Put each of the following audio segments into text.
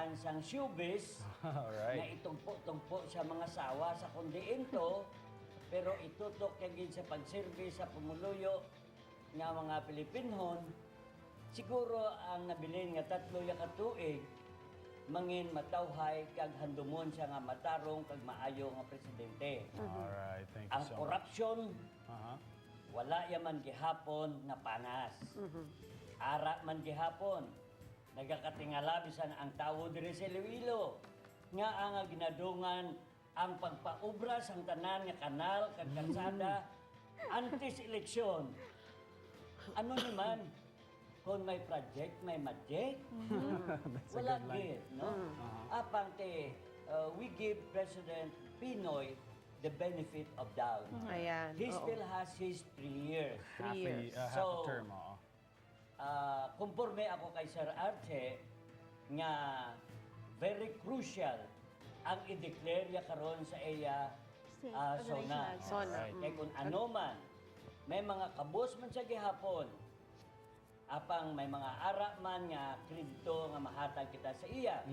daan sang showbiz na Alright. itungpo-tungpo sa mga sawa sa kundiento, pero itutok kagin sa pagservice sa pumuluyo nga mga Pilipinhon, siguro ang nabilin nga 3 ka tuig mangin matawhay kag handumon siya nga matarong kag maayo nga presidente. Alright, thank you Ang so much. korupsyon Uh-huh. wala yaman gihapon na panas. Ara man gihapon. Nagakatingala bisan ang tawo diri sa Iloilo nga ang ginadungan ang pagpaubra sang tanan nga kanal kag kalsada antes eleksyon. Ano naman kung may project, may magic? That's a Wala good line. gid, no? Apang we give President Pinoy the benefit of doubt. Ayan, He oo. still has his 3 years. Half years. half a So, term, oo. Kumporme ako kay Sir Arce nga very crucial ang i-declare ya karon sa iya zona. Zona. Kaya kung ano man, may mga kabos man sa gihapon, apang may mga ara man nga kredito nga mahatag kita sa iya.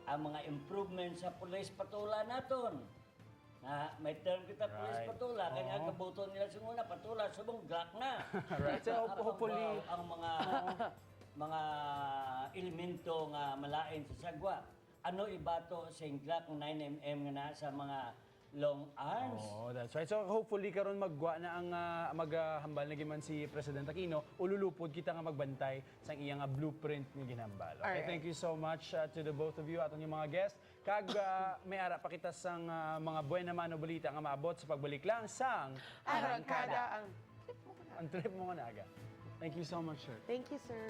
Ang mga improvement sa police patula naton. Na may term kita police Right. patula, kaya Oo. kabuto nila sa una patula, subong glock na. Right. So, hopefully, ang mga elemento nga malain sa sagwa. Ano ibato sa Glock 9mm nga na sa mga long arms? oh, that's right. So hopefully karon magwa na ang maghambal na giman si President Aquino, ululupod kita nga magbantay sa iyang blueprint nga ginhambal. Okay, Alright. thank you so much to the both of you at yung mga guests. Kag may ara pa kita sang mga buena mano balita nga maabot sa pagbalik lang sang Arangkada ang... ang trip mo nga naga. Thank you so much, sir. Thank you, sir.